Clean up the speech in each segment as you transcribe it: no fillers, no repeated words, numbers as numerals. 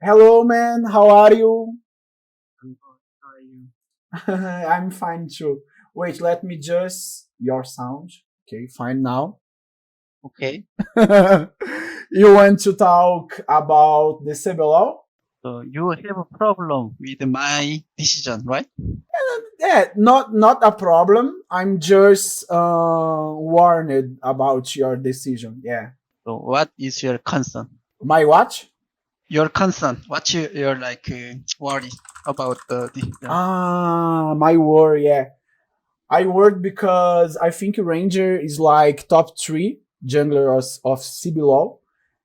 Hello, man. How are you? I'm good. How are you? I'm fine too. Wait, let me just your sound. Okay, fine now. Okay. You want to talk about the CBLOL? So you have a problem with my decision, right? Yeah, not a problem. I'm just warned about your decision. Yeah. So what is your concern? My watch? Your concern. What's your like worry about the decision? My worry. Yeah, I worried because I think Ranger is like top three jungler of CBLOL,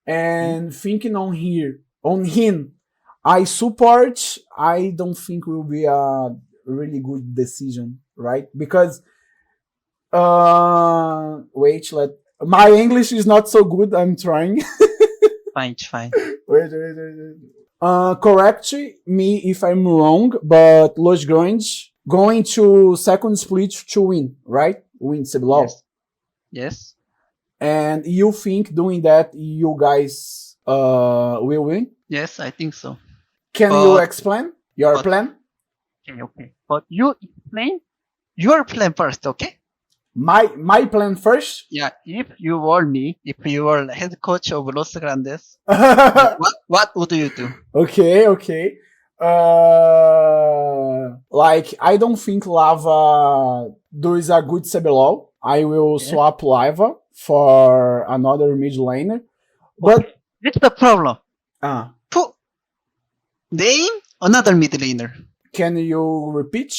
Hmm? and thinking on him, I support. I don't think will be a really good decision, right? Because wait, let my English is not so good. I'm trying. Fine, it's fine. Wait. Correct me if I'm wrong, but Los Grandes going to second split to win, right? Win CBLOL. Yes. Yes. And you think doing that you guys will win? Yes, I think so. Can you But explain your but plan? okay. But you explain your plan first, okay? My plan first. Yeah. If you were me, if you were head coach of Los Grandes, what would you do? Okay. Like I don't think Lava does a good CBLOL. I will Yes. swap Lava for another mid laner. Okay. But This is the problem. uh, Who name another mid laner? can you repeat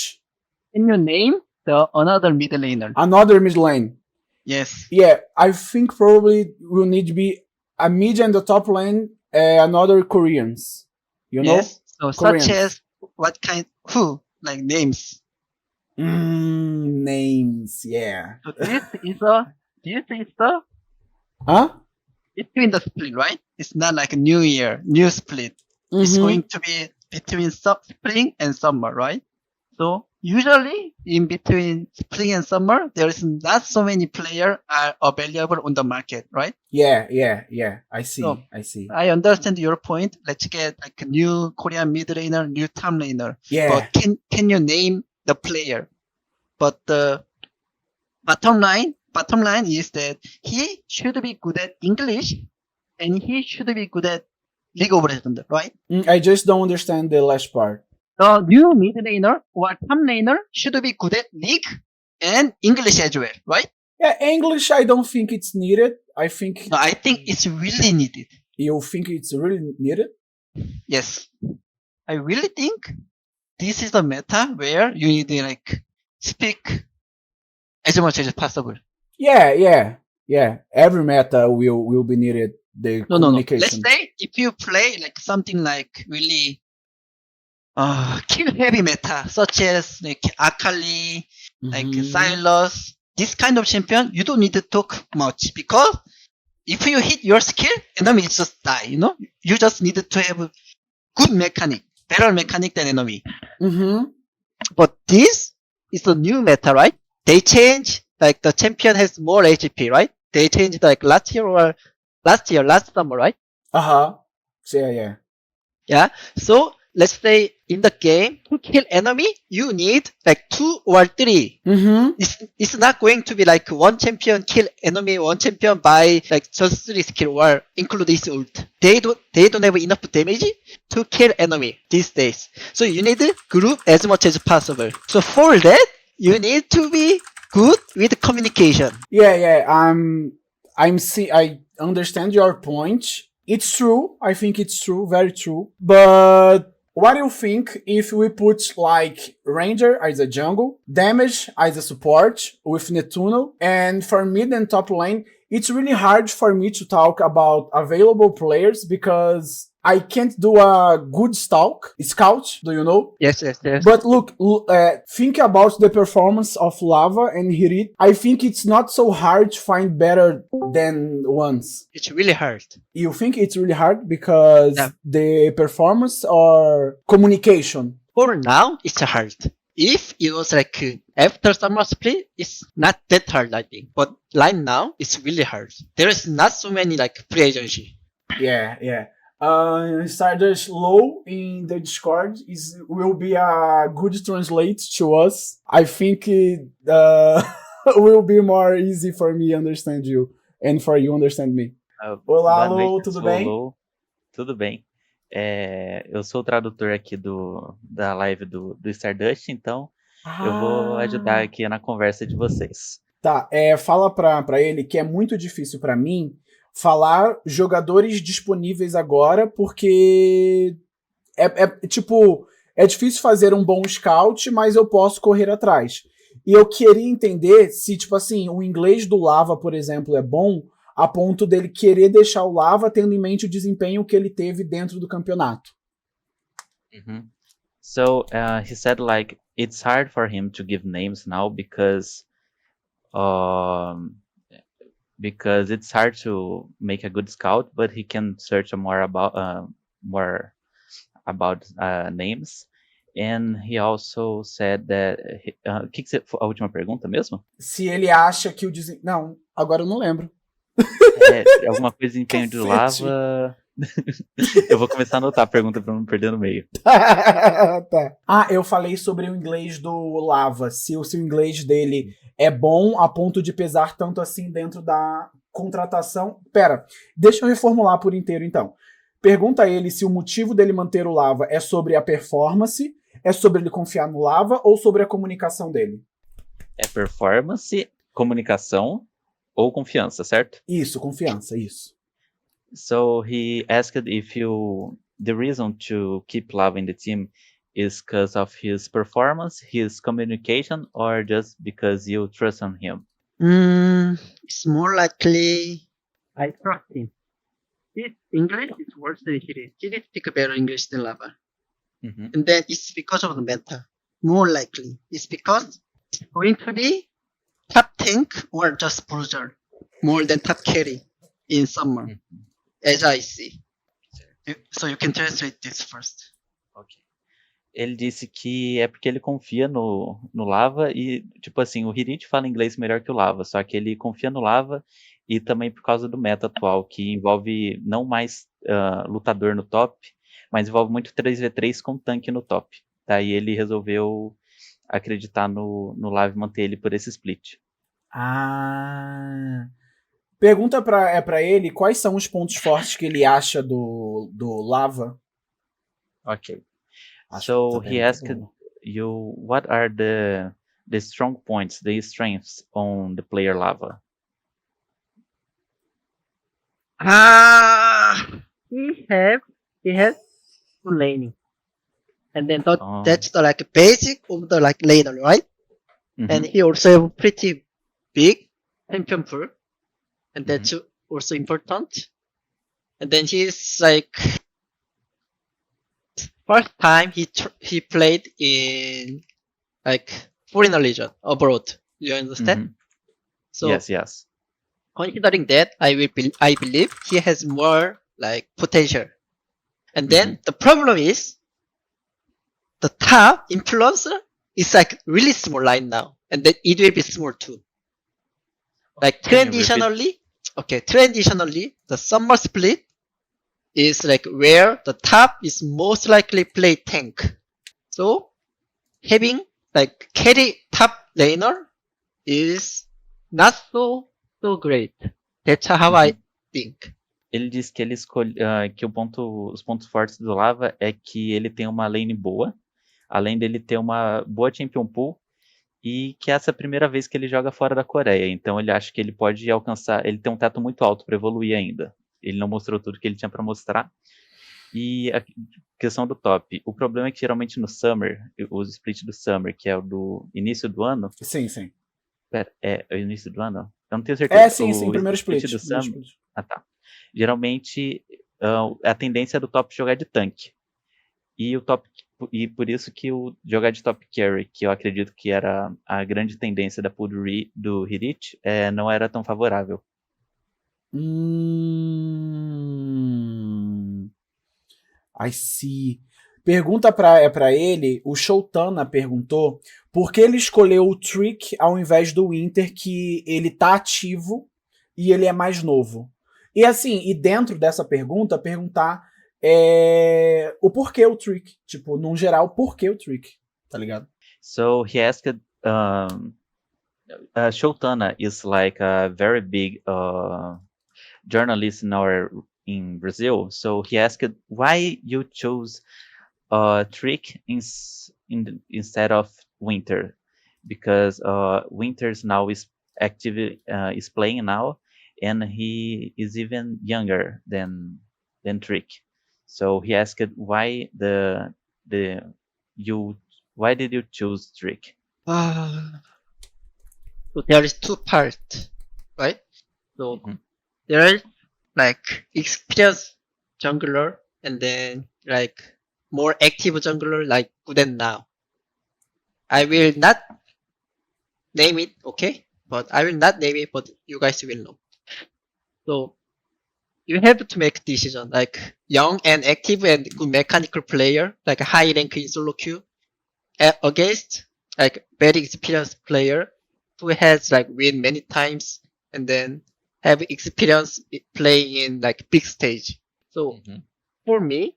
Can you name the another mid laner? another mid lane? Yes. Yeah, I think probably will need to be a mid and the top lane, another Koreans. You know, Yes. So such Koreans. as what kind? Who like names? Names. Yeah. So this is the Huh? between the split, right? It's not like a new year, new split. It's Mm-hmm. going to be between spring and summer, right? So usually in between spring and summer, there is not so many players are available on the market, right? Yeah. So I see. I understand your point. Let's get like a new Korean mid laner, new top laner. Yeah. But can you name the player? But the bottom line is that he should be good at English and he should be good at League of Legends, right? I just don't understand the last part. The new mid laner or top laner should be good at League and English as well, right? Yeah, English. I don't think it's needed. I think No, I think it's really needed. you think it's really needed. Yes. I really think this is the meta where you need to like speak as much as possible. Yeah. Every meta will be needed. The No. Let's communication. say if you play like something like really kill heavy meta, such as like Akali, like Mhm. Silas, this kind of champion, you don't need to talk much because if you hit your skill, enemy just die, you know? You just need to have good mechanic, better mechanic than enemy. Mhm. But this is a new meta, right? They change, like the champion has more HP, right? They changed like last summer, right? Uh huh. So yeah. Yeah. So let's say in the game to kill enemy, you need like 2 or 3. Mhm. It's not going to be like one champion kill enemy, one champion by like just 3 skill or include this ult. They don't have enough damage to kill enemy these days. So you need to group as much as possible. So for that, you need to be good with communication. Yeah. I understand your point. It's true. I think it's true. Very true. But what do you think if we put like Ranger as a jungle, Damage as a support with Netuno, and for mid and top lane, it's really hard for me to talk about available players because I can't do a good scout, do you know? Yes. But look, think about the performance of Lava and Hirit. I think it's not so hard to find better than ones. It's really hard. You think it's really hard Yeah. because the performance or communication? For now, it's hard. If it was like after summer split, it's not that hard, I think. But right now, it's really hard. There is not so many like free agency. Yeah. Stardust low in the Discord will be a good translate to us. I think it will be more easy for me understand you and for you understand me. Olá, Boa Lou, noite, tudo sou bem? Lou. Tudo bem. Eu sou o tradutor aqui da live do Stardust, então eu vou ajudar aqui na conversa de vocês. Tá, fala pra ele que é muito difícil pra mim falar jogadores disponíveis agora, porque é difícil fazer um bom scout, mas eu posso correr atrás. E eu queria entender se, tipo assim, o inglês do Lava, por exemplo, é bom a ponto dele querer deixar o Lava tendo em mente o desempenho que ele teve dentro do campeonato. So he said like it's hard for him to give names now because it's hard to make a good scout, but he can search more about names. And he also said that que a última pergunta mesmo? Se ele acha que o desempenho... Não, agora eu não lembro. Alguma coisa de desempenho do Lava. Eu vou começar a anotar a pergunta pra não perder no meio. Tá. Eu falei sobre o inglês do Lava. Se o inglês dele é bom a ponto de pesar tanto assim dentro da contratação. Pera, deixa eu reformular por inteiro então. Pergunta a ele se o motivo dele manter o Lava é sobre a performance, é sobre ele confiar no Lava ou sobre a comunicação dele? É performance, comunicação ou confiança, certo? Isso, confiança, isso. So he asked if the reason to keep Lava in the team is because of his performance, his communication, or just because you trust on him? It's more likely I trust him. His English is worse than he did speak better English than Lava. And then it's because of the meta. More likely. It's because it's going to be top tank or just bruiser. More than top carry in summer. As I see. So you can translate this first. Ok. Ele disse que é porque ele confia no Lava e, tipo assim, o Hirit fala inglês melhor que o Lava, só que ele confia no Lava e também por causa do meta atual, que envolve não mais lutador no top, mas envolve muito 3v3 com tanque no top. Daí ele resolveu acreditar no Lava e manter ele por esse split. Pergunta pra ele quais são os pontos fortes que ele acha do Lava. Ok. So he asked you what are the strong points, the strengths on the player Lava? He has full laning. And then that's the like basic of the like laner, right? And he also have pretty big champion pool. And that's also important. And then he's like first time he played in like foreign region abroad. You understand? So yes. Considering that, I believe he has more like potential. And then the problem is the top influencer is like really small right now, and then it will be small too. Like traditionally, the summer split is like where the top is most likely play tank. So having like carry top laner is not so great. That's how I think. Ele disse que ele que os pontos fortes do Lava é que ele tem uma lane boa, além dele ter uma boa champion pool, e que essa é a primeira vez que ele joga fora da Coreia, então ele acha que ele pode alcançar, ele tem um teto muito alto para evoluir ainda. Ele não mostrou tudo que ele tinha para mostrar. E a questão do top, o problema é que geralmente no Summer, os split do Summer, que é o do início do ano... Sim. Pera, é o início do ano? Eu não tenho certeza. Sim, primeiro split. Do Summer, tá. Geralmente, a tendência é do top jogar de tanque. E por isso que o jogar de top carry, que eu acredito que era a grande tendência da pool do Hirit, não era tão favorável. I see. Pergunta pra ele, o Showtana perguntou por que ele escolheu o Trick ao invés do Winter, que ele tá ativo e ele é mais novo. E assim, e dentro dessa pergunta, perguntar é o porquê o Trick. Tipo, num geral, por que o Trick, tá ligado? So he asked, Shotana is like a very big journalist in Brazil. So he asked why you chose Trick instead of Winter, because Winters now is active, is playing now, and he is even younger than Trick. So he asked why why did you choose Trick? So there is two parts, right? So Mhm. there are like experienced jungler and then like more active jungler like Guden now. I will not name it, okay? But I will not name it, but you guys will know. So you have to make decision like young and active and good mechanical player, like a high rank in solo queue, against like very experienced player who has like win many times and then have experience playing in like big stage. So for me,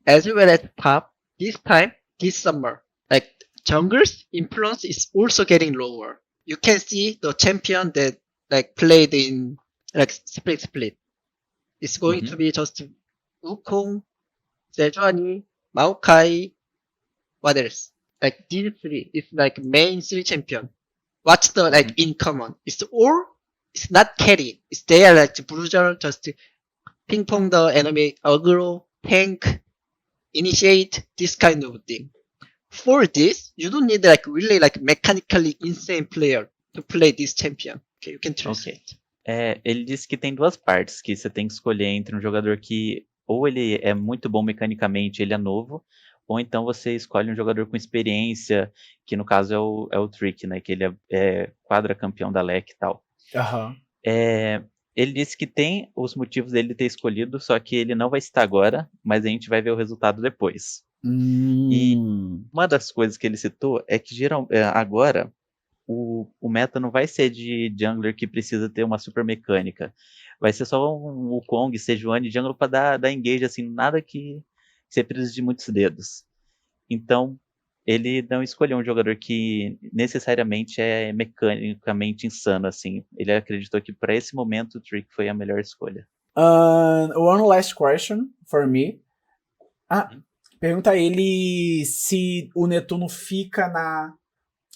as well as top, this summer, like jungle's influence is also getting lower. You can see the champion that like played in like split. It's going to be just Wukong, Sejuani, Maokai, what else? Like these three, it's like main three champion. What's the like in common? It's not carry. It's they are like bruiser, just ping pong the enemy, aggro, tank, initiate, this kind of thing. For this, you don't need like really like mechanically insane player to play this champion. Okay, you can translate. Ele disse que tem duas partes, que você tem que escolher entre um jogador que ou ele é muito bom mecanicamente, ele é novo, ou então você escolhe um jogador com experiência, que no caso é o Trick, né? Que ele é quadra-campeão da LEC e tal. Ele disse que tem os motivos dele ter escolhido, só que ele não vai estar agora, mas a gente vai ver o resultado depois. E uma das coisas que ele citou é que agora o meta não vai ser de jungler que precisa ter uma super mecânica. Vai ser só um Wukong, Sejuani, jungler para dar engage, assim, nada que você precisa de muitos dedos. Então, ele não escolheu um jogador que necessariamente é mecanicamente insano, assim. Ele acreditou que para esse momento o Trick foi a melhor escolha. One last question for me. Pergunta a ele se o Netuno fica na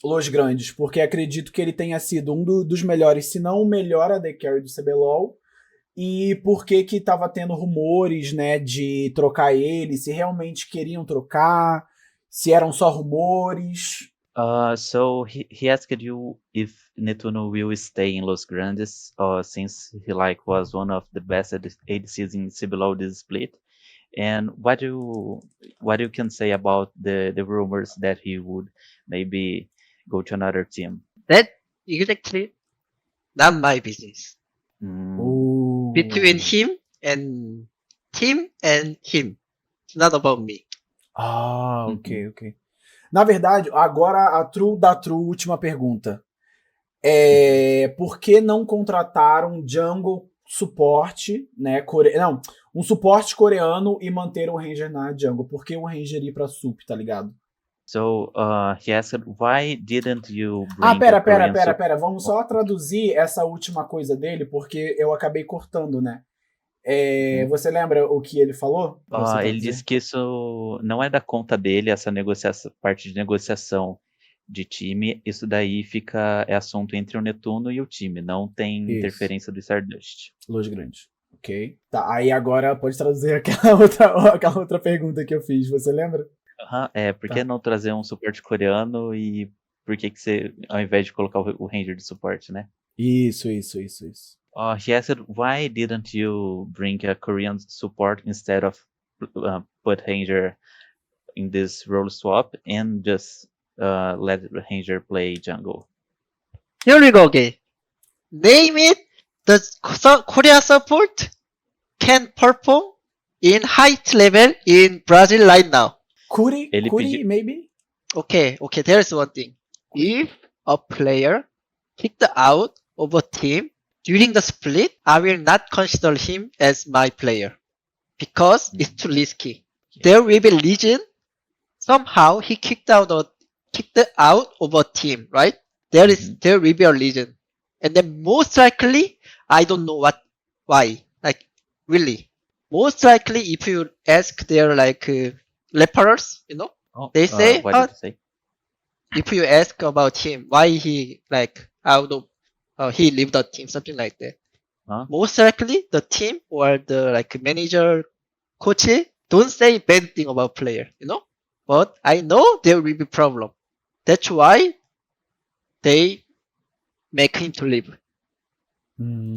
Los Grandes, porque acredito que ele tenha sido um dos melhores, se não o melhor AD Carry do CBLOL, e por que tava tendo rumores, né, de trocar ele, se realmente queriam trocar, se eram só rumores. So he asked you if Netuno will stay in Los Grandes, since he was one of the best ADCs in CBLOL this split. And what you can say about the rumors that he would maybe go to another team? That exactly not my business. Between him and him. It's not about me. Ok. Na verdade, agora a true da true, última pergunta. Por que não contrataram jungle suporte, né? Um suporte coreano e manter o Ranger na jungle? Por que o Ranger ir pra sup, tá ligado? So, he asked, why didn't you bring pera. Vamos só traduzir essa última coisa dele, porque eu acabei cortando, né? Você lembra o que ele falou? Ele disse que isso não é da conta dele, essa parte de negociação de time. Isso daí é assunto entre o Netuno e o time, não tem interferência do Stardust. Los Grandes. Ok. Tá, aí agora pode traduzir aquela outra pergunta que eu fiz, você lembra? Por que não trazer um suporte coreano e por que você, ao invés de colocar o Ranger de suporte, né? Isso. He asked, why didn't you bring a Korean support instead of put Ranger in this role swap and just let Ranger play jungle? Here we go again. Name it. The Korea support can perform in high level in Brazil right now. Kuri, maybe? Okay, there's one thing. If a player kicked out of a team during the split, I will not consider him as my player. because it's too risky. There will be Legion. Somehow he kicked out of a team, right? There will be a Legion, and then most likely I don't know why. Like really, most likely if you ask their like referrals, Oh, they say what did you say? if you ask about him why he like out of he leave the team, something like that. Huh? Most likely the team or the like manager, coach don't say bad thing about player, But I know there will be problem. That's why they make him to leave.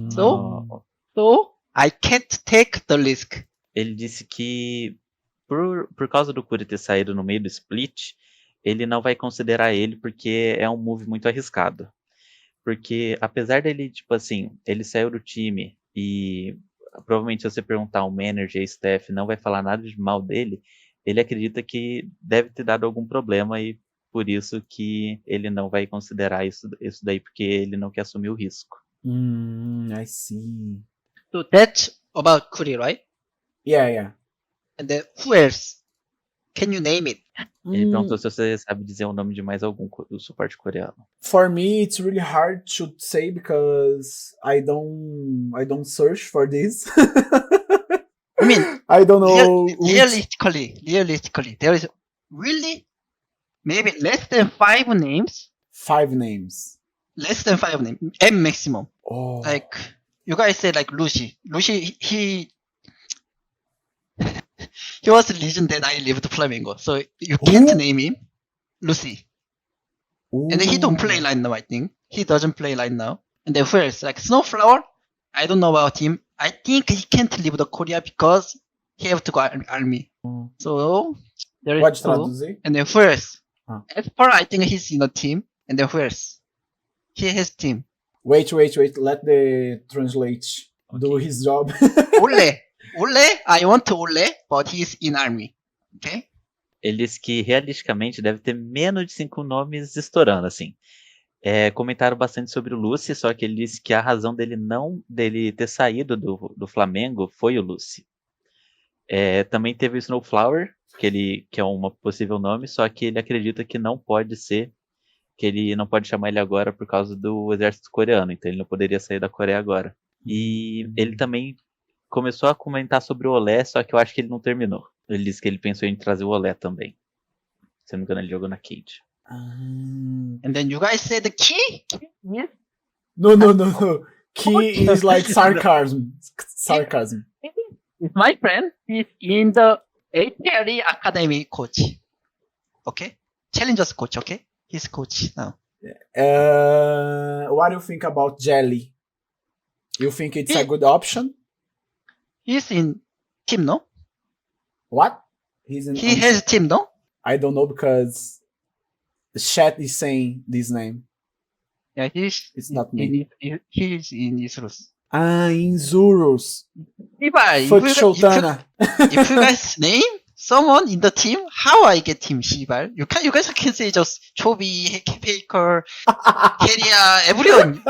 So I can't take the risk. Ele disse que por causa do Curi ter saído no meio do split, ele não vai considerar ele porque é um move muito arriscado. Porque apesar dele, tipo assim, ele saiu do time e provavelmente se você perguntar ao manager e staff não vai falar nada de mal dele, ele acredita que deve ter dado algum problema e por isso que ele não vai considerar isso daí, porque ele não quer assumir o risco. I see. So that's about Kuri, right? Yeah. And then who else? Can you name it? Ele perguntou se você sabe dizer o nome de mais algum do suporte coreano. For me, it's really hard to say because I don't search for this. I mean, I don't know. realistically, there is really maybe less than 5 names. 5 names. Less than 5 names at maximum. Oh. Like you guys say, like Lucy. Lucy, he was a legend that I lived Flamengo, so you can't name him. Lucy. Ooh. And he don't play right now, I think. He doesn't play right now. And then first, like Snowflower, I don't know about him. I think he can't leave the Korea because he have to go army. So there is Pode two. traduzir? And then first, Ah. Esper, I think he's in a team. And then first, he has team. Wait. Let the translate do his job. Ole, I want Ole, but he's in army. Okay? Ele disse que realisticamente deve ter menos de 5 nomes estourando, assim. Comentaram bastante sobre o Lucy, só que ele disse que a razão dele ter saído do Flamengo foi o Lucy. Também teve o Snowflower, que é uma possível nome, só que ele acredita que não pode ser, que ele não pode chamar ele agora por causa do exército coreano, então ele não poderia sair da Coreia agora. E ele também começou a comentar sobre o Olé, só que eu acho que ele não terminou. Ele disse que ele pensou em trazer o Olé também. Se não me engano, ele jogou na Cage. And then you guys say the key? Yes. No. Key is like sarcasm. It's my friend. He's in the HLE Academy coach. Okay? Challengers coach, okay? He's coach now. What do you think about Jelly? You think it's a good option? He's in team, no? What? He has a team, no? I don't know because the chat is saying this name. Yeah, it's not me. He's in Isurus. In Zurus. If you guys name someone in the team, how I get him, Shibar? You guys can say just Chobi, Faker, Keria, everyone.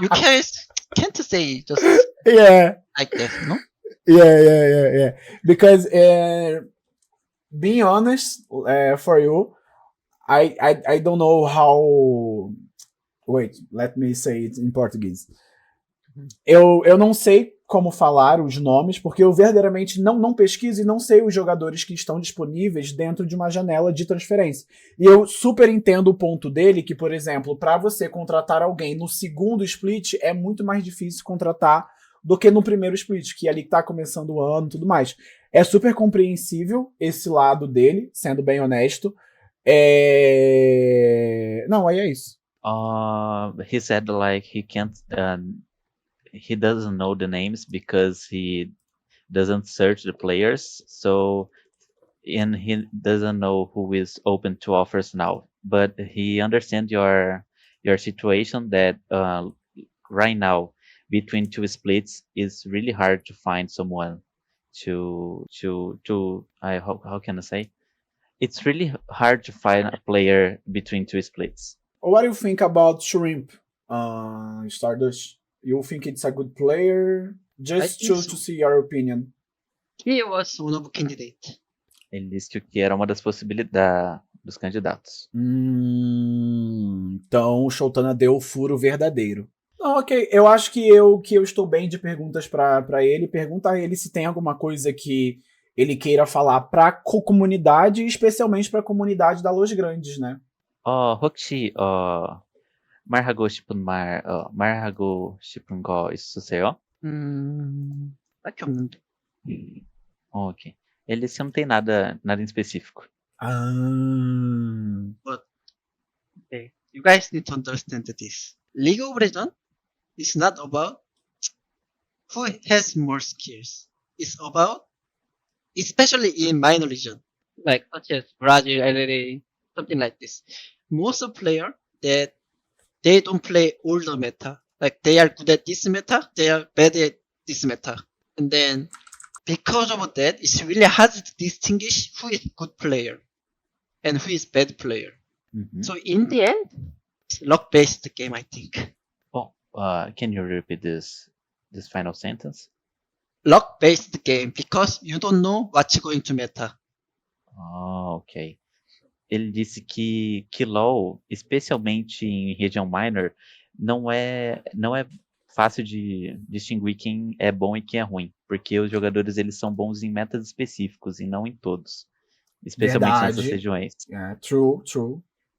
You can't say just like that, no? Yeah. Because being honest, for you, I don't know how. Wait, let me say it in Portuguese. Eu não sei como falar os nomes, porque eu verdadeiramente não pesquiso e não sei os jogadores que estão disponíveis dentro de uma janela de transferência. E eu super entendo o ponto dele, que, por exemplo, para você contratar alguém no segundo split, é muito mais difícil contratar do que no primeiro split, que ali tá começando o ano e tudo mais. É super compreensível esse lado dele, sendo bem honesto. Não, aí é isso. He said like he can't... he doesn't know the names because he doesn't search the players, and he doesn't know who is open to offers now. But he understands your situation that right now between two splits it's really hard to find someone to how can I say? It's really hard to find a player between two splits. What do you think about Shrimp, Stardust? You think it's a good player? Just to see your opinion. he was one of the candidates. Ele disse que o Ki era uma das possibilidades dos candidatos. Então o Shotana deu o furo verdadeiro. Não, ok. Eu acho que eu estou bem de perguntas pra ele. Pergunta a ele se tem alguma coisa que ele queira falar pra comunidade, especialmente pra comunidade da Los Grandes, né? 혹시 말하고 싶은 말하고 싶은 거 있으세요? 딱히 없는데. Ok. Ele disse que não tem nada em específico. Okay. You guys need to understand this. League of Legends is not about who has more skills. It's about, especially in minor region, like such as Brazil, LLA, something like this. Most of players that they don't play all the meta. Like they are good at this meta, they are bad at this meta. And then because of that, it's really hard to distinguish who is good player and who is bad player. Uhum. So in the end, it's luck based game, I think. Can you repeat this final sentence? Luck based game because you don't know what's going to meta. Ok. Ele disse que LoL, especialmente em região minor, não é fácil de distinguir quem é bom e quem é ruim, porque os jogadores eles são bons em metas específicos e não em todos, especialmente nessas regiões. Yeah, true.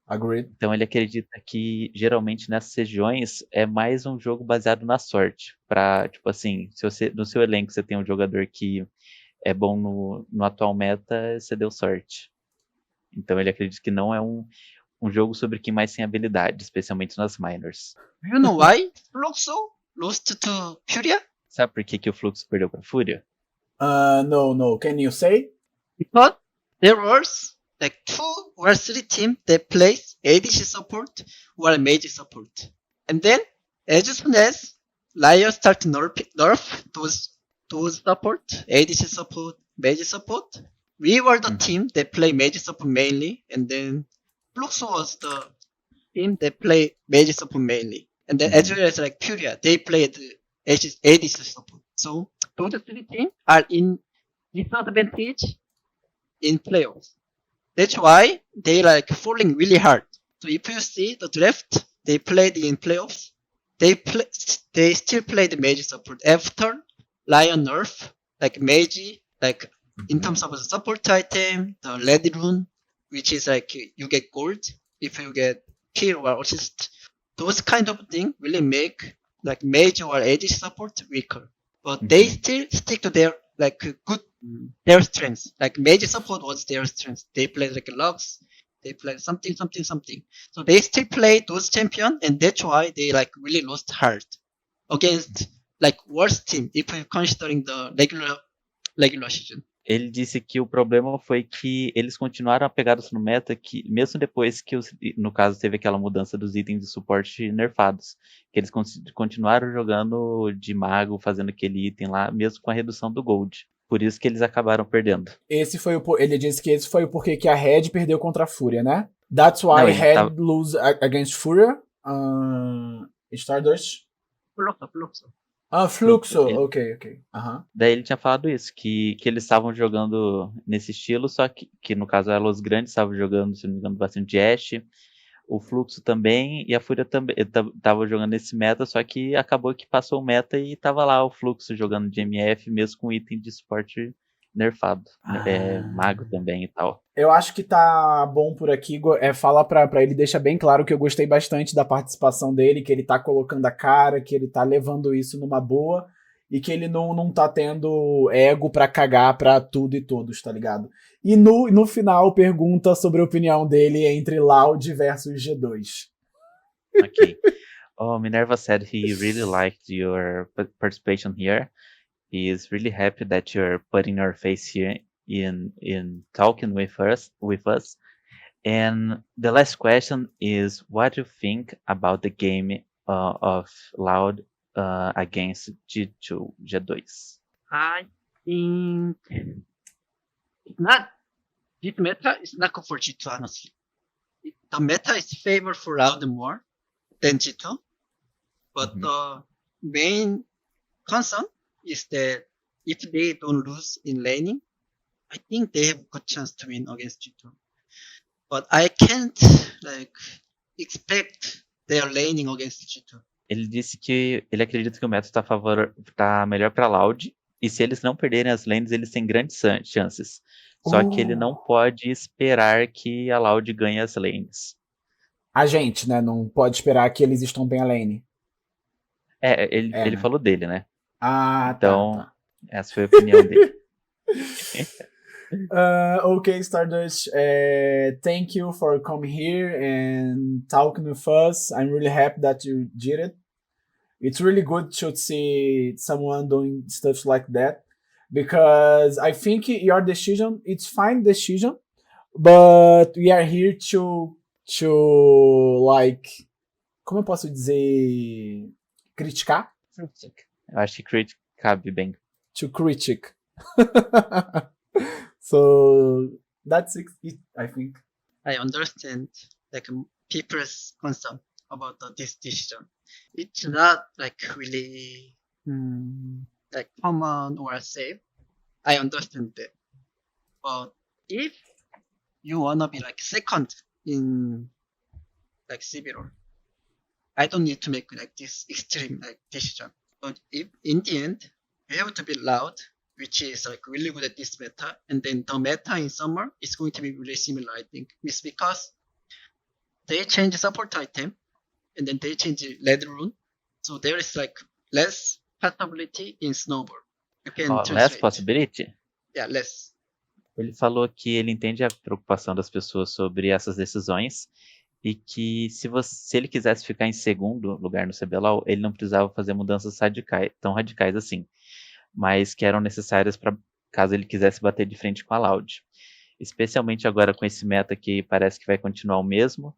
Agreed. Então ele acredita que geralmente nessas regiões é mais um jogo baseado na sorte, para tipo assim, se você no seu elenco você tem um jogador que é bom no atual meta, você deu sorte. Então ele acredita que não é um jogo sobre quem mais tem habilidade, especialmente nas minors. Do you know why Fluxo lost to Furia? Sabe por que o Fluxo perdeu pra Fúria? No. Can you say? Because there was like 2 or 3 teams that plays ADC support or mage support. And then as soon as Lion start nerf those support, ADC support, mage support, we were the team that play mage support mainly, and then Fluxo was the team that play mage support mainly. And then as well as like Furia, they played ADC support. So those 3 teams are in disadvantage in playoffs. That's why they like falling really hard. So if you see the draft they played in playoffs, they still play the mage support after Lion nerf, like mage, like in terms of the support item, the red rune, which is like you get gold if you get kill or assist. Those kind of things really make like mage or AD support weaker. But they still stick to their like good their strengths. Like mage support was their strength. They played like Lux, they played something. So they still play those champion, and that's why they like really lost hard against like worst team if you're considering the regular season. Ele disse que o problema foi que eles continuaram apegados no meta, que mesmo depois que, no caso, teve aquela mudança dos itens de suporte nerfados, que eles continuaram jogando de mago, fazendo aquele item lá, mesmo com a redução do gold. Por isso que eles acabaram perdendo. Ele disse que esse foi o porquê que a Red perdeu contra a Fúria, né? That's why Red lose against Fúria. Stardust? Fluxo. Fluxo. Ok. Daí ele tinha falado isso, que eles estavam jogando nesse estilo, só que no caso a Los Grandes estavam jogando, se não me engano, bastante Ashe, o Fluxo também, e a Fúria também tava jogando esse meta, só que acabou que passou o meta e tava lá o Fluxo jogando de MF, mesmo com item de suporte nerfado. Mago também e tal. Eu acho que tá bom por aqui. Fala pra ele, deixa bem claro que eu gostei bastante da participação dele, que ele tá colocando a cara, que ele tá levando isso numa boa e que ele não tá tendo ego pra cagar pra tudo e todos, tá ligado? E no final pergunta sobre a opinião dele entre Loud versus G2. Ok. Minerva said he really liked your participation here. He is really happy that you're putting your face here in talking with us. And the last question is, what do you think about the game of Loud against G2? I think it's not. This meta is not good for G2, honestly. The meta is favored for Loud more than G2, but the main concern is that if they don't lose in laning, I think they have a good chance to win against G2. But I can't expect their laning against G2. Ele disse que ele acredita que o meta tá melhor pra Loud, e se eles não perderem as lanes, eles têm grandes chances. Só que ele não pode esperar que a Loud ganhe as lanes. A gente, né? Não pode esperar que eles estão bem a lane. Ele né? falou dele, né? Ah, Então, tá. essa foi a opinião dele. Okay, Stardust, thank you for coming here and talking with us. I'm really happy that you did it. It's really good to see someone doing stuff like that, because I think your decision, it's fine decision, but we are here to like, como eu posso dizer, criticar? Eu acho que critic cabe bem. To critic. So that's it, I think. I understand people's concern about this decision. It's not really common or safe. I understand that. But if you wanna be second in CBLOL, I don't need to make this extreme decision. But if in the end you have to be loud, which is really good at this meta, and then the meta in summer is going to be really similar, I think. It's because they change support item, and then they change Red Rune, so there is less possibility in Snowball. You can Less possibility? Yeah, less. Ele falou que ele entende a preocupação das pessoas sobre essas decisões, e que se ele quisesse ficar em segundo lugar no CBLOL, ele não precisava fazer mudanças tão radicais assim, mas que eram necessárias para caso ele quisesse bater de frente com a Loud. Especialmente agora com esse meta que parece que vai continuar o mesmo,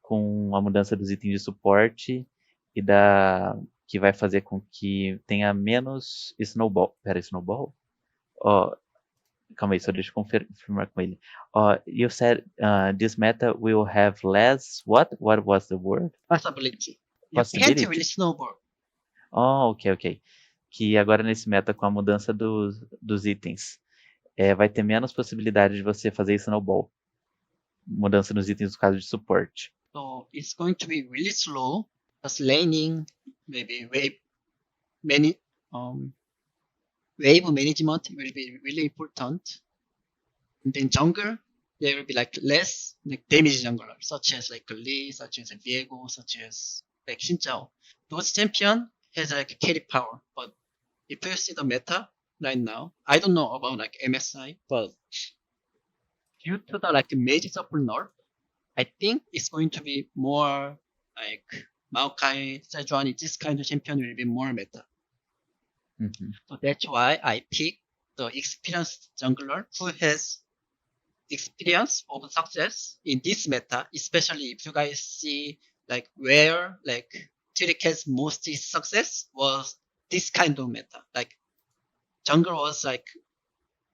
com a mudança dos itens de suporte e que vai fazer com que tenha menos Snowball. Snowball? Calma aí, só deixa eu confirmar com ele. You said this meta will have less what? What was the word? Possibility. You Possibility? can't really Snowball. Ok. Que agora nesse meta, com a mudança dos itens, vai ter menos possibilidade de você fazer Snowball. Mudança nos itens no caso de suporte. So it's going to be really slow. Just laning, maybe wave management will be really important. And then jungle, there will be less damage jungler, such as Lee, such as Viego, such as Xin Zhao. Those champion has carry power, but if you see the meta right now, I don't know about MSI, but due to the major support nerf, I think it's going to be more Maokai, Sejuani, this kind of champion will be more meta. Mm-hmm. So that's why I picked the experienced jungler who has experience of success in this meta, especially if you guys see where Turic has most success was this kind of meta. Jungle was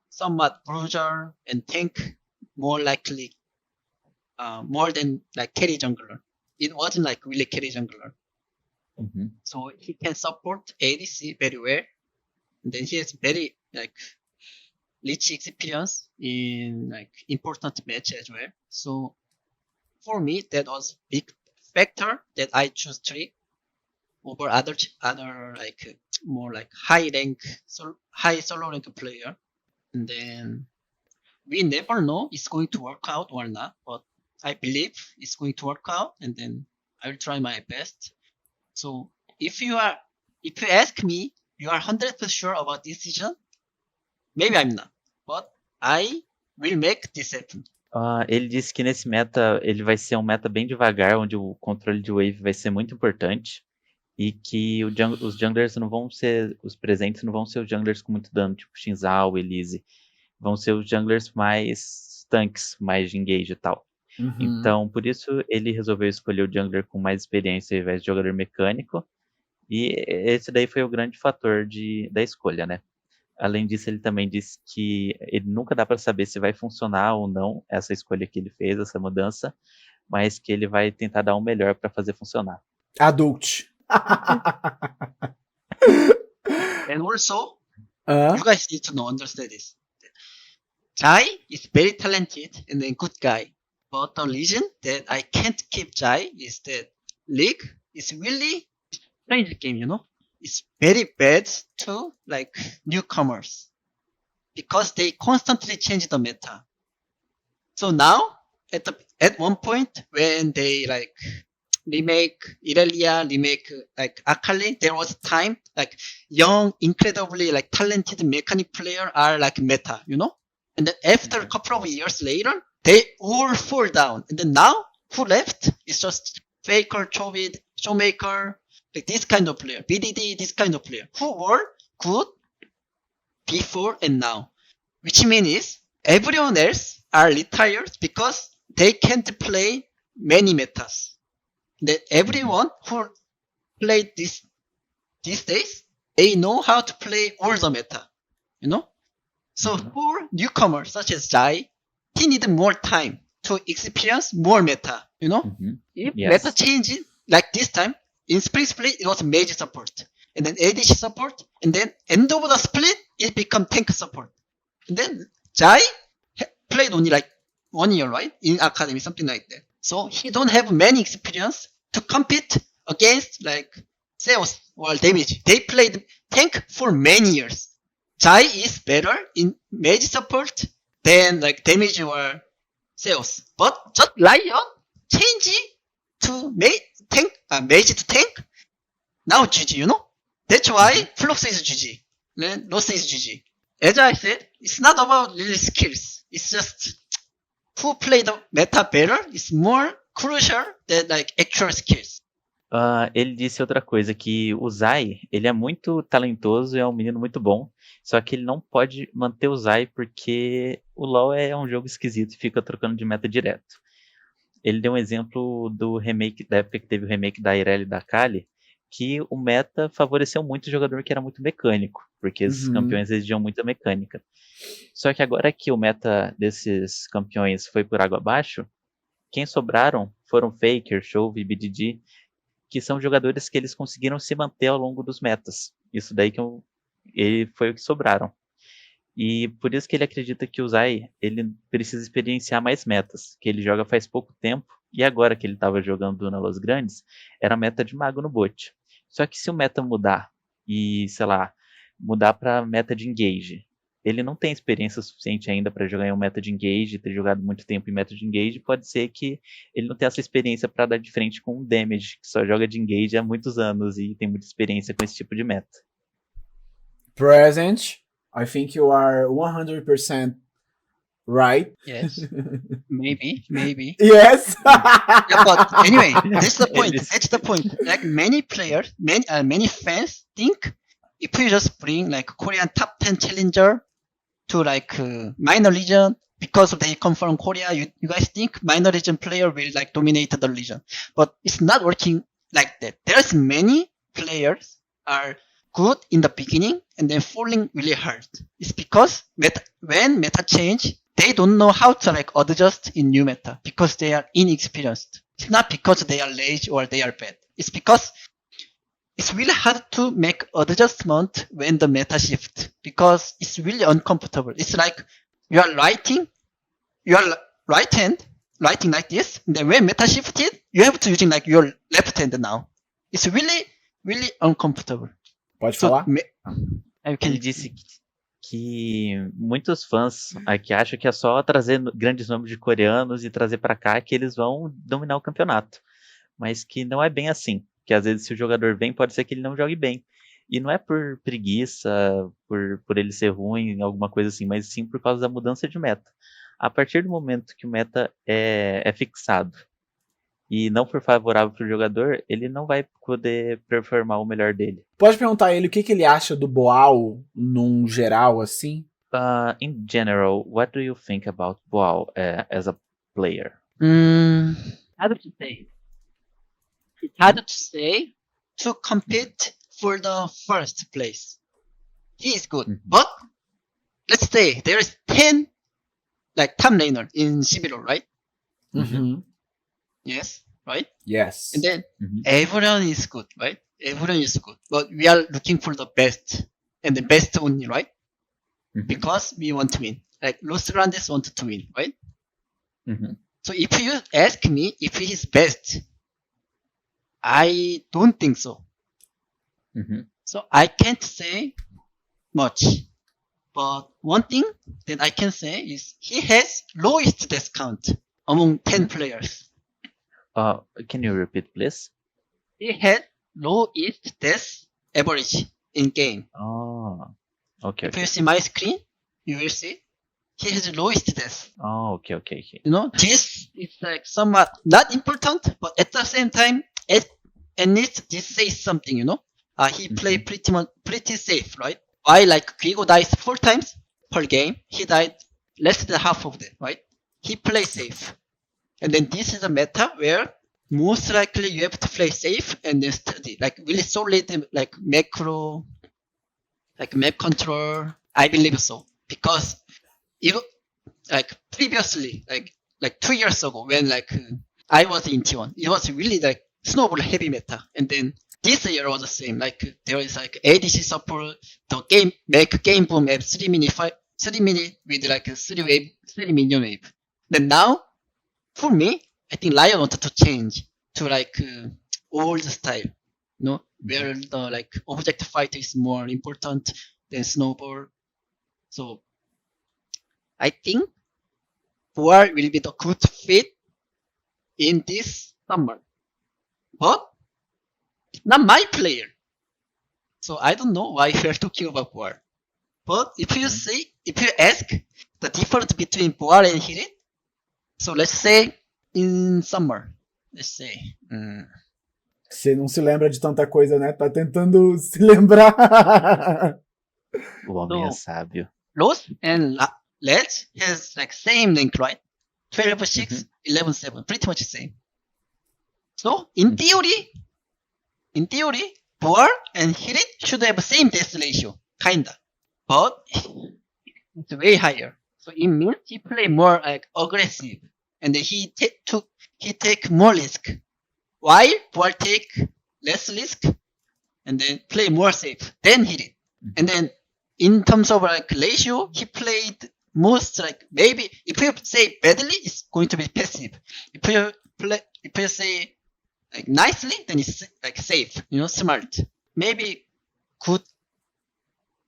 somewhat bruiser and tank more likely more than carry jungler. It wasn't really carry jungler. Mm-hmm. So he can support ADC very well. And then he has very rich experience in important match as well. So for me, that was big factor that I choose Turic over other more high solo rank player. And then we never know it's going to work out or not, but I believe it's going to work out, and then I will try my best. So if you ask me, you are 100% sure about this decision? Maybe I'm not, but I will make this happen. Ele disse que nesse meta ele vai ser um meta bem devagar, onde o controle de wave vai ser muito importante, e que os junglers não vão ser, os presentes não vão ser os junglers com muito dano, tipo Xin Zhao, Elise, vão ser os junglers mais tanques, mais de engage e tal. Uhum. Então, por isso, ele resolveu escolher o jungler com mais experiência ao invés de jogador mecânico. E esse daí foi o grande fator da escolha, né? Além disso, ele também disse que ele nunca dá para saber se vai funcionar ou não essa escolha que ele fez, essa mudança, mas que ele vai tentar dar o melhor para fazer funcionar. Adult. And also, You guys need to understand this. Jai is very talented and a good guy. But the reason that I can't keep Jai is that League is really strange game, It's very bad to like newcomers because they constantly change the meta. So now at one point when they like remake Irelia, remake like Akali, there was time like young, incredibly like talented mechanic player are like meta, And then after a couple of years later, they all fall down. And then now who left? It's just Faker, Chovid, Showmaker, like this kind of player, BDD, this kind of player who were good before and now. Which means everyone else are retired because they can't play many metas. That everyone who played these days, they know how to play all the meta, So for newcomers such as Jai, he needed more time to experience more meta, If meta changes like this time, in split, it was mage support, and then ADC support, and then end of the split, it become tank support. And then Jai played only like 1 year, right? In academy, something like that. So he don't have many experience to compete against like Zeus or damage. They played tank for many years. Jai is better in mage support than like damage or Zeus. But just Lion change to mage to tank. Now GG, That's why Flux is GG. Then Lost is GG. As I said, it's not about really skills. It's just who play the meta better is more crucial than like actual skills. Ele disse outra coisa, que o Zai, ele é muito talentoso e é um menino muito bom, só que ele não pode manter o Zai porque o LoL é um jogo esquisito e fica trocando de meta direto. Ele deu um exemplo do remake, da época que teve o remake da Irelia e da Kali, que o meta favoreceu muito o jogador que era muito mecânico, porque esses campeões exigiam muita mecânica. Só que agora que o meta desses campeões foi por água abaixo, quem sobraram foram Faker, Chove e BDD, que são jogadores que eles conseguiram se manter ao longo dos metas. Isso daí ele foi o que sobraram. E por isso que ele acredita que o Zai, ele precisa experienciar mais metas, que ele joga faz pouco tempo, e agora que ele estava jogando na Los Grandes, era meta de mago no bot. Só que se o meta mudar, e sei lá, mudar para meta de engage, ele não tem experiência suficiente ainda para jogar em um meta de engage, ter jogado muito tempo em meta de engage, pode ser que ele não tenha essa experiência para dar de frente com um damage, que só joga de engage há muitos anos e tem muita experiência com esse tipo de meta. Present, I think you are 100% right. Yes. Maybe. Yes. Yeah, but anyway, that's the point. That's the point. Like many players, many fans think if we just bring like Korean top 10 challenger to like minor region because they come from Korea, you guys think minor region player will like dominate the region, but it's not working like that. There's many players are good in the beginning and then falling really hard. It's because when meta change, they don't know how to like adjust in new meta because they are inexperienced. It's not because they are lazy or they are bad. It's because it's really hard to make adjustment when the meta shift because it's really uncomfortable. It's like you are writing your right hand, writing like this. And then when meta shifted, you have to using like your left hand now. It's really, really uncomfortable. Pode falar? Ele disse que muitos fãs aqui acham que é só trazer grandes nomes de coreanos e trazer para cá que eles vão dominar o campeonato. Mas que não é bem assim. Que às vezes se o jogador vem, pode ser que ele não jogue bem. E não é por preguiça, por ele ser ruim, alguma coisa assim, mas sim por causa da mudança de meta. A partir do momento que o meta é fixado e não for favorável para o jogador, ele não vai poder performar o melhor dele. Pode perguntar a ele o que ele acha do Boal num geral, assim? In general, what do you think about Boal as a player? Hard to say. It's hard to say to compete for the first place. He is good, but let's say there is 10 like top laner in CBLOL, right? Mm-hmm. Yes, right? Yes. And then everyone is good, right? Everyone is good, but we are looking for the best and the best only, right? because we want to win. Like Los Grandes wanted to win, right? Uhum. So if you ask me if he is best, I don't think so. Uhum. So I can't say much. But one thing that I can say is he has lowest death count among 10 players. Can you repeat, please? He had lowest death average in game. Oh, okay, If you okay. see my screen, you will see he has lowest death. Oh, okay. You know, this is like somewhat not important, but at the same time, at least this says something, you know. He played pretty safe, right? Why like Guigo dies 4 times per game, he died less than half of them, right? He plays safe. And then this is a meta where most likely you have to play safe and then study, like really solid, like macro, like map control. I believe so. Because even like previously, like 2 years ago when like I was in T1, it was really like snowball heavy meta. And then this year was the same. Like there is like ADC support, the game make game boom at 3 minute with like a 3 minion wave. Then now, for me, I think Lion wanted to change to like old style, you know, where the like object fight is more important than snowball. So I think Boar will be the good fit in this summer. But not my player. So I don't know why we are talking about Boar. But if you ask the difference between Boar and Hirit, so let's say in summer, let's say. Você não se lembra de tanta coisa, né? Tá tentando se lembrar. O homem No. é sábio. Rose and Ledge has like same link, right? 12-6, 11-7, pretty much the same. So in theory, Boar and Hirit should have the same death ratio, kinda. But it's way higher. So it means he play more like aggressive, and then he take more risk. While Boar take less risk, and then play more safe. Then Hirit, and then in terms of like ratio, he played most like maybe if you say badly, it's going to be passive. If you say like nicely, then it's like safe, you know, smart. Maybe good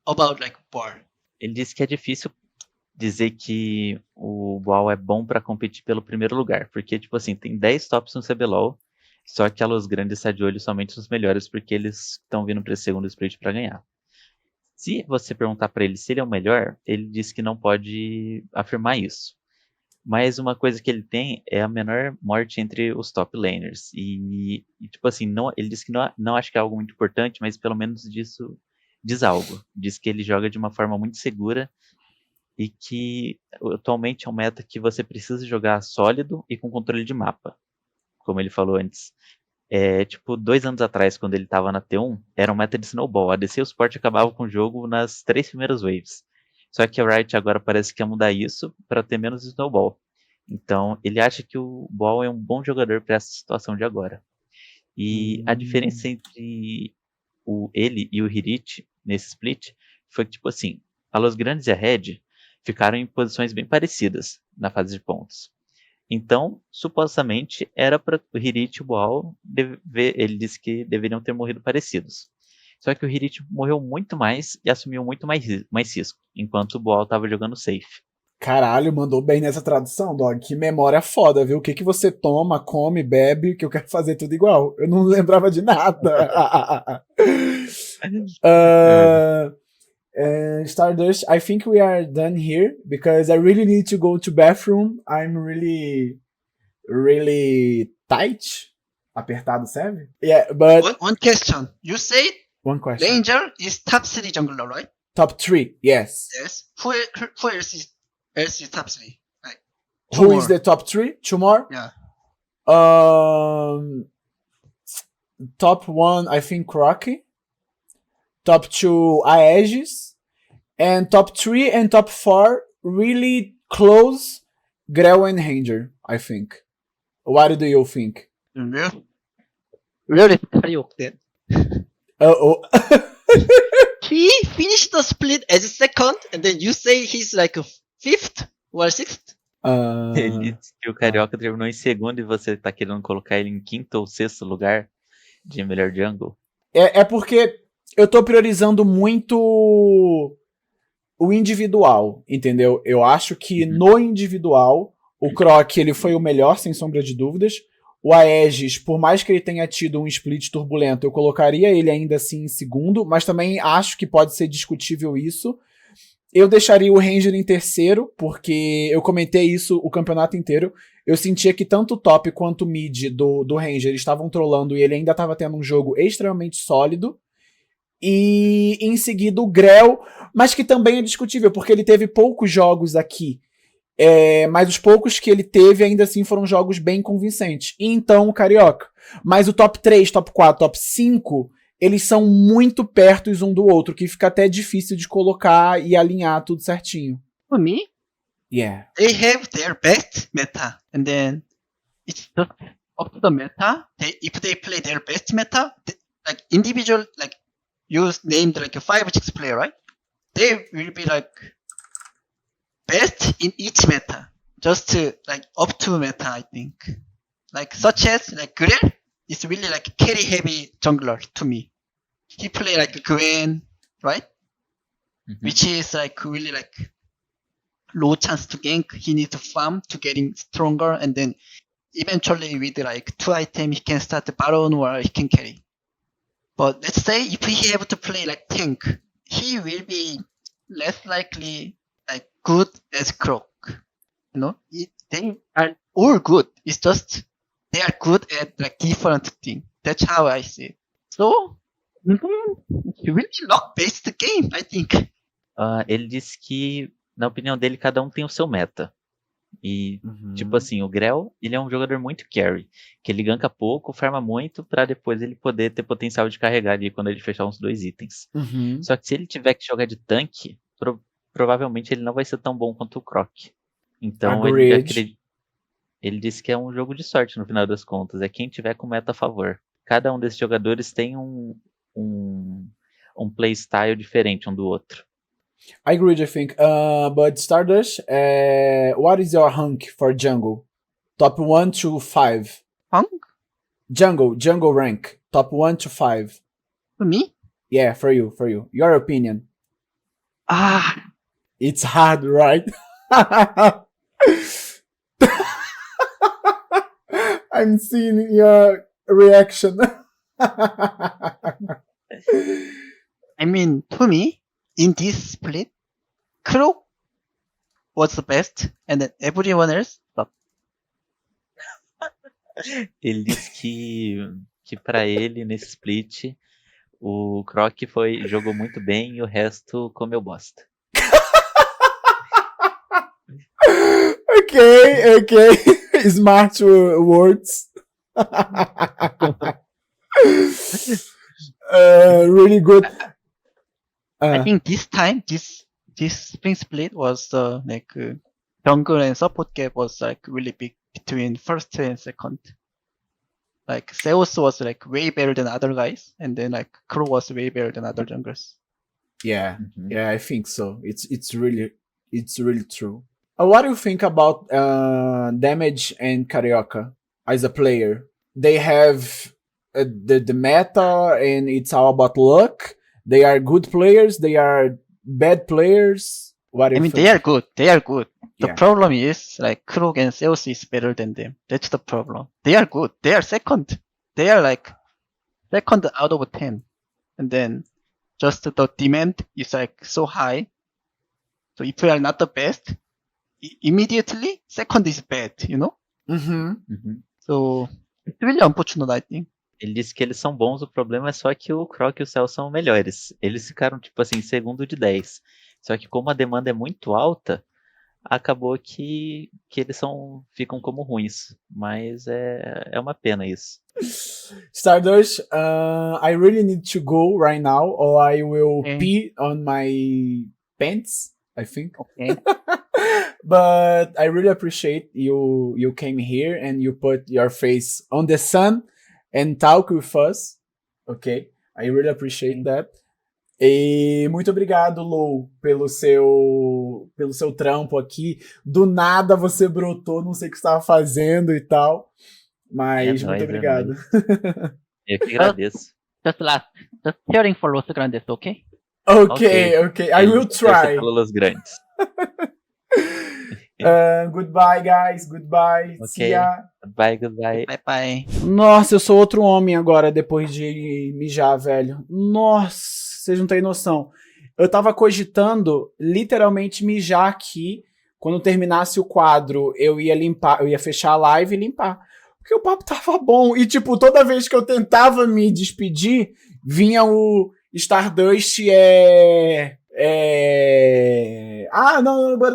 about like Boar. Ele disse que é difícil dizer que o Boal é bom pra competir pelo primeiro lugar, porque tipo assim, tem 10 tops no CBLOL, só que a Los Grandes está de olho somente nos melhores porque eles estão vindo para esse segundo split pra ganhar. Se você perguntar pra ele se ele é o melhor, ele disse que não pode afirmar isso. Mas uma coisa que ele tem é a menor morte entre os top laners. E tipo assim, não, ele disse que não acha que é algo muito importante, mas pelo menos disso diz algo. Diz que ele joga de uma forma muito segura e que atualmente é um meta que você precisa jogar sólido e com controle de mapa. Como ele falou antes. Tipo, 2 anos atrás, quando ele tava na T1, era um meta de snowball. A DC e o suporte acabavam com o jogo nas 3 primeiras waves. Só que a Riot agora parece que quer mudar isso para ter menos snowball. Então, ele acha que o Ball é um bom jogador para essa situação de agora. E a diferença entre ele e o Hirit nesse split foi que, tipo assim, a Los Grandes e a Red ficaram em posições bem parecidas na fase de pontos. Então, supostamente, era para o Hirit e o Boal, ele disse que deveriam ter morrido parecidos. Só que o Hirit morreu muito mais e assumiu muito mais risco, enquanto o Boal estava jogando safe. Caralho, mandou bem nessa tradução, Dog. Que memória foda, viu? O que você toma, come, bebe, que eu quero fazer tudo igual. Eu não lembrava de nada. Stardust, I think we are done here because I really need to go to bathroom. I'm really tight. Apertado, serve? Yeah, but One question. You say one question. Ranger is top 3 jungler, right? Top 3, yes. Yes. Who else is top 3? Like, Who is the top 3? 2 more? Yeah. Top 1, I think Rocky. Top 2, Aegis. And top 3 and top 4, really close, Grell and Ranger, I think. What do you think? Really? Really? Are you then? Oh. he finished the split as second, and then you say he's like a fifth or sixth? Ele disse que o Carioca terminou em segundo e você tá querendo colocar ele em quinto ou sexto lugar de melhor jungle. É porque eu tô priorizando muito o individual, entendeu? Eu acho que no individual, o Croc ele foi o melhor, sem sombra de dúvidas. O Aegis, por mais que ele tenha tido um split turbulento, eu colocaria ele ainda assim em segundo, mas também acho que pode ser discutível isso. Eu deixaria o Ranger em terceiro, porque eu comentei isso o campeonato inteiro. Eu sentia que tanto o top quanto o mid do Ranger estavam trollando e ele ainda estava tendo um jogo extremamente sólido. E em seguida o Grell, mas que também é discutível, porque ele teve poucos jogos aqui. Mas os poucos que ele teve ainda assim foram jogos bem convincentes. E então o Carioca. Mas o top 3, top 4, top 5, eles são muito perto um do outro, que fica até difícil de colocar e alinhar tudo certinho. For me, Yeah. they have their best meta, and then it's just up to the meta. If they play their best meta, like individual, like you named like a 5-6 player, right? They will be like best in each meta, just to like up to meta, I think. Like such as like Gurel is really like carry heavy jungler to me. He play like Gwen, right? Which is like really like low chance to gank. He needs to farm to getting stronger, and then eventually with like 2 items he can start the Baron or he can carry. But let's say if he have to play like tank, he will be less likely like good as Croc. You know, they are all good. It's just they are good at like different thing. That's how I see it. So it's really luck based game, I think. Ele disse que, na opinião dele, cada um tem o seu meta. E, tipo assim, o Grell, ele é um jogador muito carry. Que ele ganka pouco, farma muito, pra depois ele poder ter potencial de carregar ali quando ele fechar uns 2 itens. Só que se ele tiver que jogar de tanque, provavelmente ele não vai ser tão bom quanto o Croc. Então ele disse que é um jogo de sorte no final das contas. É quem tiver com meta a favor. Cada um desses jogadores tem um playstyle diferente um do outro. I agree, I think. But Stardust, what is your hunk for jungle? Top 1 to 5. Hunk? Jungle rank. Top 1 to 5. For me? Yeah, for you. Your opinion. It's hard, right? I'm seeing your reaction. I mean, to me, in this split, Croc was the best, and then everyone else sucked. Ele disse que para ele, nesse split, o Croc jogou muito bem e o resto comeu bosta. Okay. Smart words. Really good. I think this time, this spring split was like jungle and support gap was like really big between first and second. Like Zeus was like way better than other guys, and then like Crow was way better than other junglers. Yeah, I think so. It's really true. What do you think about Damage and Carioca as a player? They have the meta, and it's all about luck. They are good players. They are bad players. What do you think? They are good. The Yeah. problem is like Krug and Zeus is better than them. That's the problem. They are good. They are second. They are like second out of 10. And then just the demand is like so high. So if you are not the best, immediately second is bad, you know? So it's really unfortunate, I think. Ele disse que eles são bons, o problema é só que o Croc e o Cell são melhores. Eles ficaram, tipo assim, segundo de 10. Só que como a demanda é muito alta, acabou que eles ficam como ruins. Mas é uma pena isso. Stardust, I really need to go right now, or I will pee on my pants, I think. Okay. But I really appreciate you came here and you put your face on the sun and talk with us. Okay, I really appreciate that. E muito obrigado, Lou, pelo seu trampo aqui. Do nada você brotou, não sei o que você estava fazendo e tal. Mas muito obrigado. Nóis. Eu que agradeço. Just cheering for Los Grandes, ok? Ok. I will try. Los Grandes. Goodbye, guys. Goodbye. Ok. See ya. Goodbye. Bye bye. Nossa, eu sou outro homem agora depois de mijar, velho. Nossa, vocês não têm noção. Eu tava cogitando literalmente mijar aqui. Quando terminasse o quadro, eu ia limpar, eu ia fechar a live e limpar. Porque o papo tava bom. E, tipo, toda vez que eu tentava me despedir, vinha o Stardust não. E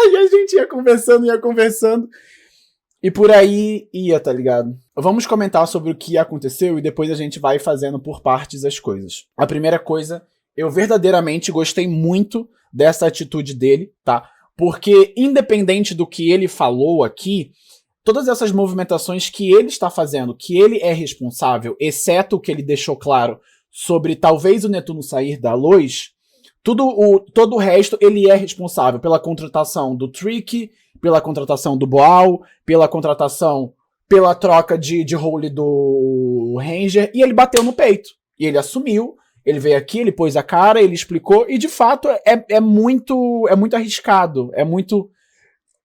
aí a gente ia conversando. E por aí ia, tá ligado? Vamos comentar sobre o que aconteceu e depois a gente vai fazendo por partes as coisas. A primeira coisa, eu verdadeiramente gostei muito dessa atitude dele, tá? Porque independente do que ele falou aqui, todas essas movimentações que ele está fazendo, que ele é responsável, exceto o que ele deixou claro sobre talvez o Netuno sair da luz, todo o resto ele é responsável pela contratação do Trick, pela contratação do Boal, pela troca de role do Ranger, e ele bateu no peito. E ele assumiu, ele veio aqui, ele pôs a cara, ele explicou, e de fato é muito arriscado, é muito...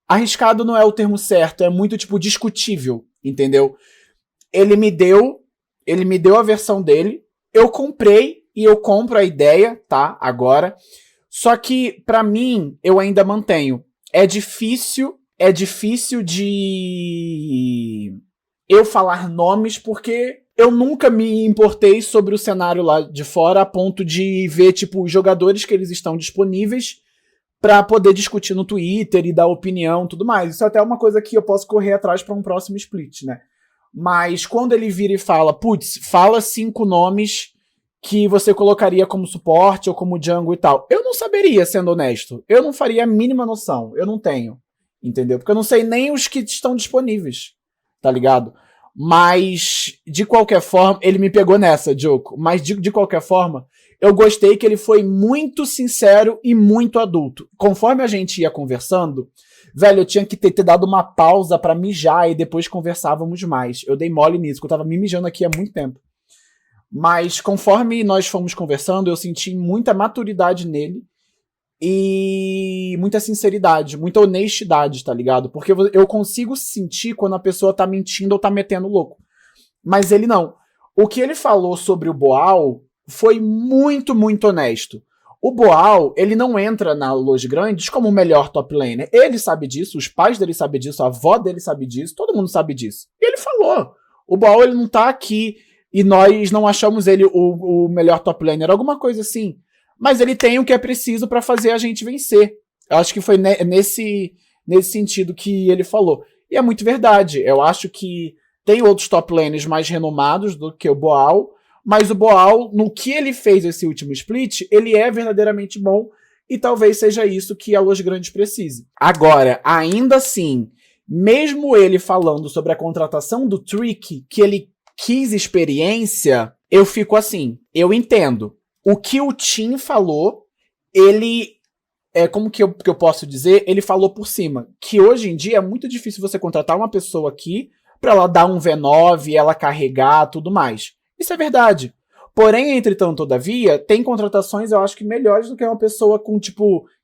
Arriscado não é o termo certo, é muito, tipo, discutível, entendeu? Ele me deu a versão dele, eu comprei e eu compro a ideia, tá? Agora. Só que, pra mim, eu ainda mantenho. É difícil de eu falar nomes, porque eu nunca me importei sobre o cenário lá de fora a ponto de ver, tipo, os jogadores que eles estão disponíveis pra poder discutir no Twitter e dar opinião e tudo mais. Isso é até uma coisa que eu posso correr atrás pra um próximo split, né? Mas quando ele vira e fala, putz, fala 5 nomes que você colocaria como suporte ou como jungle e tal. Eu não saberia, sendo honesto. Eu não faria a mínima noção. Eu não tenho. Entendeu? Porque eu não sei nem os que estão disponíveis. Tá ligado? Mas, de qualquer forma, ele me pegou nessa, Joko. Mas, de qualquer forma, eu gostei que ele foi muito sincero e muito adulto. Conforme a gente ia conversando, velho, eu tinha que ter dado uma pausa pra mijar e depois conversávamos mais. Eu dei mole nisso, porque eu tava me mijando aqui há muito tempo. Mas conforme nós fomos conversando, eu senti muita maturidade nele e muita sinceridade, muita honestidade, tá ligado? Porque eu consigo sentir quando a pessoa tá mentindo ou tá metendo louco. Mas ele não. O que ele falou sobre o Boal foi muito, muito honesto. O Boal, ele não entra na Los Grandes como o melhor top laner. Ele sabe disso, os pais dele sabem disso, a avó dele sabe disso, todo mundo sabe disso. E ele falou. O Boal, ele não tá aqui e nós não achamos ele o melhor top laner, alguma coisa assim. Mas ele tem o que é preciso pra fazer a gente vencer. Eu acho que foi nesse sentido que ele falou. E é muito verdade. Eu acho que tem outros top laners mais renomados do que o Boal, mas o Boal, no que ele fez esse último split, ele é verdadeiramente bom e talvez seja isso que a Los Grandes precise. Agora, ainda assim, mesmo ele falando sobre a contratação do Trick, que ele quis experiência, eu fico assim, eu entendo. O que o Tim falou, ele... como que eu posso dizer? Ele falou por cima. Que hoje em dia é muito difícil você contratar uma pessoa aqui pra ela dar um V9, ela carregar, tudo mais. Isso é verdade. Porém, entretanto, todavia, tem contratações, eu acho que melhores do que uma pessoa com,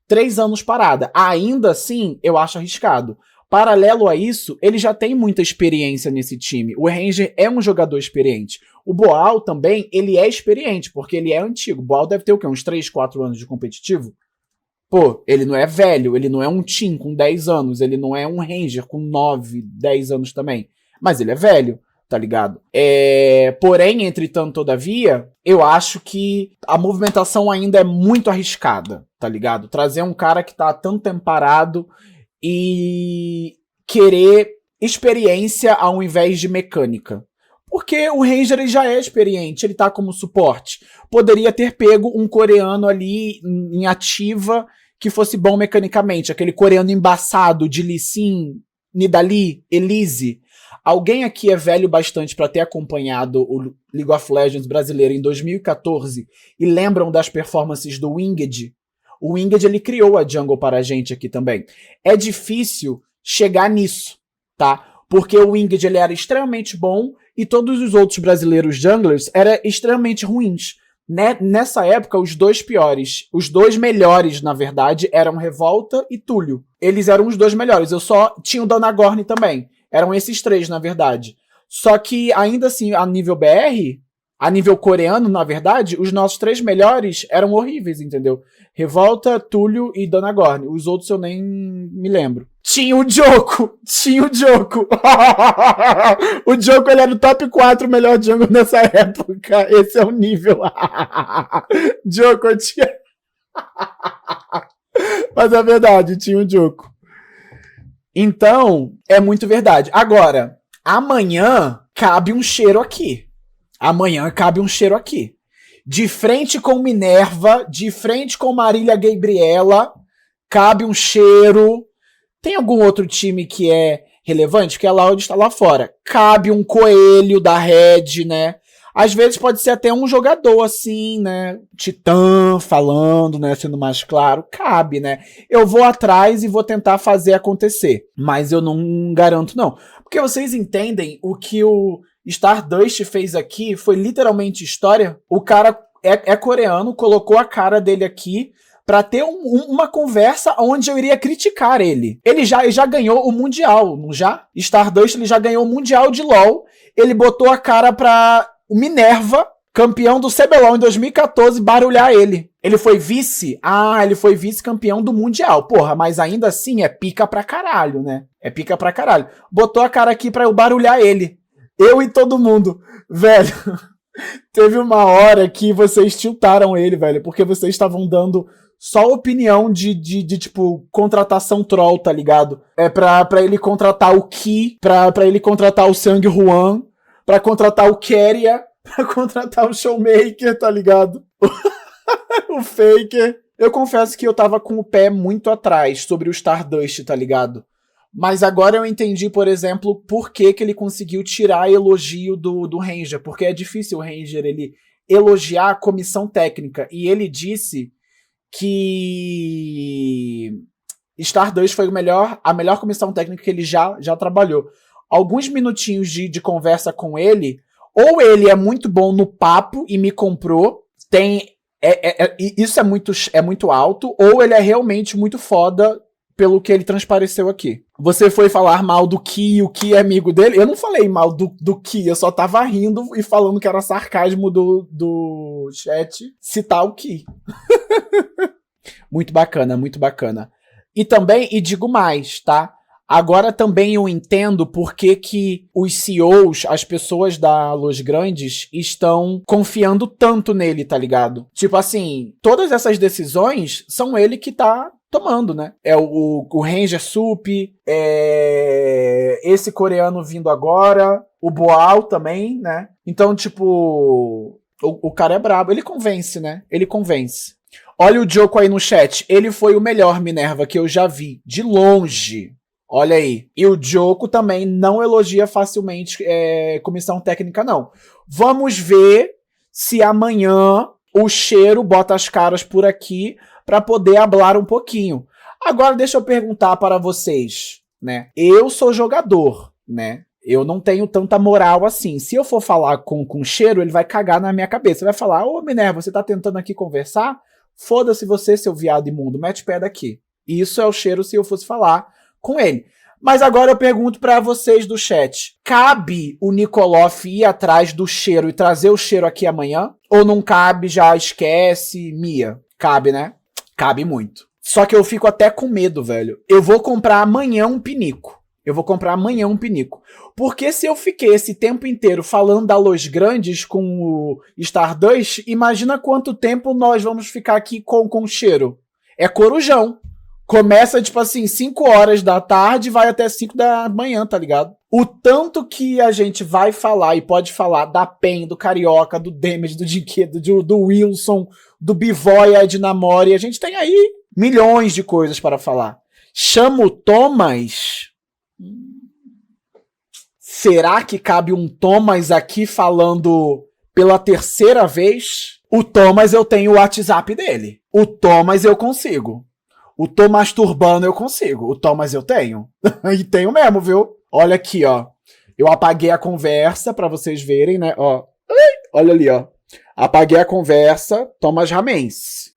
3 anos parada. Ainda assim, eu acho arriscado. Paralelo a isso, ele já tem muita experiência nesse time. O Ranger é um jogador experiente. O Boal também, ele é experiente, porque ele é antigo. O Boal deve ter o quê? Uns 3, 4 anos de competitivo? Pô, ele não é velho, ele não é um Tim com 10 anos, ele não é um Ranger com 9, 10 anos também. Mas ele é velho, tá ligado? Porém, entretanto, todavia, eu acho que a movimentação ainda é muito arriscada, tá ligado? Trazer um cara que tá há tanto tempo parado e querer experiência ao invés de mecânica. Porque o Ranger ele já é experiente, ele tá como suporte. Poderia ter pego um coreano ali em ativa que fosse bom mecanicamente. Aquele coreano embaçado de Lee Sin, Nidalee, Elise. Alguém aqui é velho bastante pra ter acompanhado o League of Legends brasileiro em 2014 e lembram das performances do Winged? O Winged, ele criou a jungle para a gente aqui também. É difícil chegar nisso, tá? Porque o Winged, ele era extremamente bom e todos os outros brasileiros junglers eram extremamente ruins. Nessa época, os dois melhores, na verdade, eram Revolta e Túlio. Eles eram os dois melhores. Eu só tinha o Danagorn também. Eram esses três, na verdade. Só que, ainda assim, a nível BR, a nível coreano, na verdade, os nossos três melhores eram horríveis, entendeu? Revolta, Túlio e Danagorn. Os outros eu nem me lembro. Tinha o Joko! O Joko, ele era o top 4 melhor jungle nessa época. Esse é o nível. Joko tinha... Mas é verdade, tinha o Joko. Então, é muito verdade. Agora, amanhã cabe um cheiro aqui. De frente com Minerva, de frente com Marília Gabriela, cabe um cheiro. Tem algum outro time que é relevante? Que a Loud está lá fora. Cabe um Coelho da Red, né? Às vezes pode ser até um jogador assim, né? Titã falando, né? Sendo mais claro. Cabe, né? Eu vou atrás e vou tentar fazer acontecer. Mas eu não garanto, não. Porque vocês entendem o que o Stardust fez aqui foi literalmente história. O cara é coreano, colocou a cara dele aqui pra ter uma conversa onde eu iria criticar ele. Ele já ganhou o Mundial, não já? Stardust, ele já ganhou o Mundial de LoL. Ele botou a cara pra o Minerva, campeão do CBLOL em 2014, barulhar ele. Ele foi vice? Ah, ele foi vice-campeão do Mundial. Porra, mas ainda assim é pica pra caralho, né? É pica pra caralho. Botou a cara aqui pra eu barulhar ele. Eu e todo mundo. Velho, teve uma hora que vocês tiltaram ele, velho, porque vocês estavam dando só opinião de tipo, contratação troll, tá ligado? É pra ele contratar o Ki, pra ele contratar o Sang Juan, pra contratar o Keria, pra contratar o Showmaker, tá ligado? O Faker. Eu confesso que eu tava com o pé muito atrás sobre o Stardust, tá ligado? Mas agora eu entendi, por exemplo, por que ele conseguiu tirar elogio do Ranger. Porque é difícil o Ranger ele elogiar a comissão técnica. E ele disse que Stardust foi a melhor comissão técnica que ele já trabalhou. Alguns minutinhos de conversa com ele, ou ele é muito bom no papo e me comprou, isso é muito alto, ou ele é realmente muito foda pelo que ele transpareceu aqui. Você foi falar mal do Ki, o Ki é amigo dele? Eu não falei mal do Ki, eu só tava rindo e falando que era sarcasmo do chat citar o Ki. Muito bacana, muito bacana. E também, e digo mais, tá? Agora também eu entendo por que os CEOs, as pessoas da Los Grandes, estão confiando tanto nele, tá ligado? Tipo assim, todas essas decisões são ele que tá tomando, né? É o Ranger Sup, esse coreano vindo agora, o Boal também, né? Então, tipo, o cara é brabo. Ele convence, né? Ele convence. Olha o Joko aí no chat. Ele foi o melhor Minerva que eu já vi. De longe. Olha aí. E o Joko também não elogia facilmente comissão técnica, não. Vamos ver se amanhã o Cheiro bota as caras por aqui para poder hablar um pouquinho. Agora deixa eu perguntar para vocês, né? Eu sou jogador, né? Eu não tenho tanta moral assim. Se eu for falar com o Cheiro, ele vai cagar na minha cabeça. Vai falar, ô Minerva, você tá tentando aqui conversar? Foda-se você, seu viado imundo. Mete pé daqui. Isso é o Cheiro se eu fosse falar com ele. Mas agora eu pergunto pra vocês do chat. Cabe o Nikoloff ir atrás do Cheiro e trazer o Cheiro aqui amanhã? Ou não cabe, já esquece, Mia? Cabe, né? Cabe muito. Só que eu fico até com medo, velho. Eu vou comprar amanhã um pinico. Porque se eu fiquei esse tempo inteiro falando da Los Grandes com o Stardust, imagina quanto tempo nós vamos ficar aqui com o Cheiro. É corujão. Começa, tipo assim, 5 horas da tarde e vai até 5 da manhã, tá ligado? O tanto que a gente vai falar e pode falar da PEN, do Carioca, do Damage, do Dinquedo, do Wilson, do Bivoy, Ed Namori, a gente tem aí milhões de coisas para falar. Chama o Thomas... será que cabe um Thomas aqui falando pela terceira vez? O Thomas eu tenho o WhatsApp dele. O Thomas eu consigo. O tô masturbando eu consigo. O Thomas eu tenho. E tenho mesmo, viu? Olha aqui, ó. Eu apaguei a conversa pra vocês verem, né? Ó. Olha ali, ó. Apaguei a conversa. Thomas Ramens.